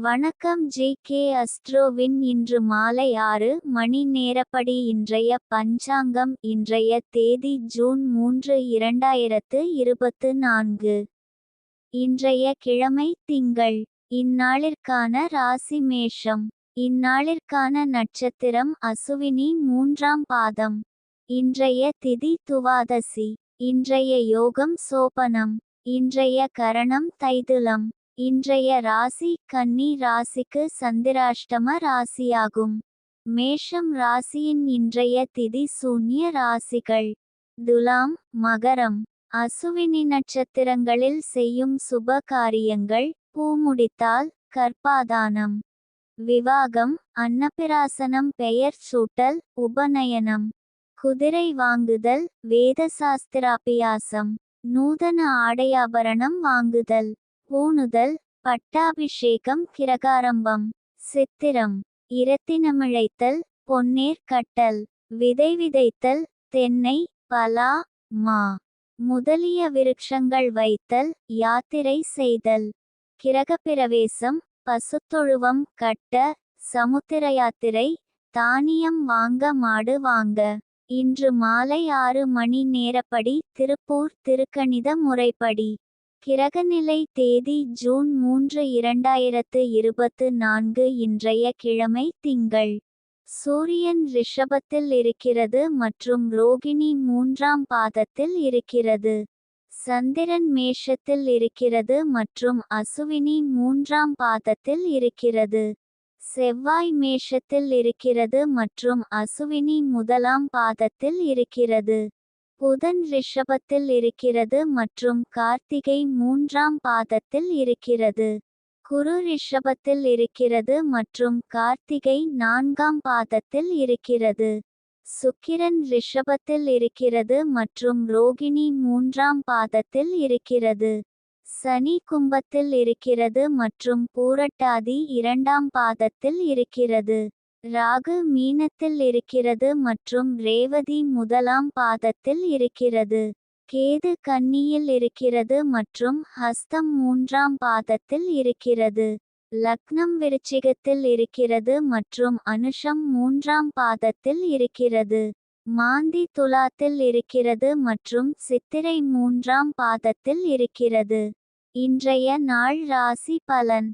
வணக்கம் ஜி.கே. அஸ்ட்ரோவின் இன்று மாலை 6 மணி நேரப்படி இன்றைய பஞ்சாங்கம். இன்றைய தேதி ஜூன் 3, 2024. இன்றைய கிழமை திங்கள். இந்நாளிற்கான ராசி மேஷம். இந்நாளிற்கான நட்சத்திரம் அசுவினி 3ஆம் பாதம். இன்றைய திதி துவாதசி. இன்றைய யோகம் சோபனம். இன்றைய கரணம் தைதுலம். இன்றைய ராசி கன்னி ராசிக்கு சந்திராஷ்டம ராசியாகும். மேஷம் ராசியின் இன்றைய திதி சூன்ய ராசிகள்: துலாம், மகரம். அசுவினி நட்சத்திரங்களில் செய்யும் சுப காரியங்கள்: பூமுடித்தால், கர்ப்பாதானம், விவாகம், அன்னபிராசனம், பெயர் சூட்டல், உபநயனம், குதிரை வாங்குதல், வேதசாஸ்திராபியாசம், நூதன ஆடையாபரணம் வாங்குதல், பூணுதல், பட்டாபிஷேகம், கிரகாரம்பம். சித்திரம் இரத்தினமிழைத்தல், பொன்னேர் கட்டல், விதை விதைத்தல், தென்னை, பலா, மா முதலிய விருட்சங்கள் வைத்தல், யாத்திரை செய்தல், கிரகப்பிரவேசம், பசுத்தொழுவம் கட்ட, சமுத்திர யாத்திரை, தானியம் வாங்க, மாடு வாங்க. இன்று மாலை 6 மணி நேரப்படி திருப்பூர் திருக்கணித முறைப்படி. கிரகநிலை தேதி ஜூன் 3, 2024. இன்றைய கிழமை திங்கள். சூரியன் ரிஷபத்தில் இருக்கிறது மற்றும் ரோகிணி 3ஆம் பாதத்தில் இருக்கிறது. சந்திரன் மேஷத்தில் இருக்கிறது மற்றும் அசுவினி 3ஆம் பாதத்தில் இருக்கிறது. செவ்வாய் மேஷத்தில் இருக்கிறது மற்றும் அசுவினி 1ஆம் பாதத்தில் இருக்கிறது. புதன் ரிஷபத்தில் இருக்கிறது மற்றும் கார்த்திகை 3ஆம் பாதத்தில் இருக்கிறது. குரு ரிஷபத்தில் இருக்கிறது மற்றும் கார்த்திகை 4ஆம் பாதத்தில் இருக்கிறது. சுக்கிரன் ரிஷபத்தில் இருக்கிறது மற்றும் ரோகிணி 3ஆம் பாதத்தில் இருக்கிறது. சனி கும்பத்தில் இருக்கிறது மற்றும் பூரட்டாதி 2ஆம் பாதத்தில் இருக்கிறது. ராகு மீனத்தில் இருக்கிறது மற்றும் ரேவதி 1ஆம் பாதத்தில் இருக்கிறது. கேது கன்னியில் இருக்கிறது மற்றும் ஹஸ்தம் 3ஆம் பாதத்தில் இருக்கிறது. லக்னம் விருச்சிகத்தில் இருக்கிறது மற்றும் அனுஷம் 3ஆம் பாதத்தில் இருக்கிறது. மாந்தி துலாத்தில் இருக்கிறது மற்றும் சித்திரை 3ஆம் பாதத்தில் இருக்கிறது. இன்றைய நாள் ராசி பலன்.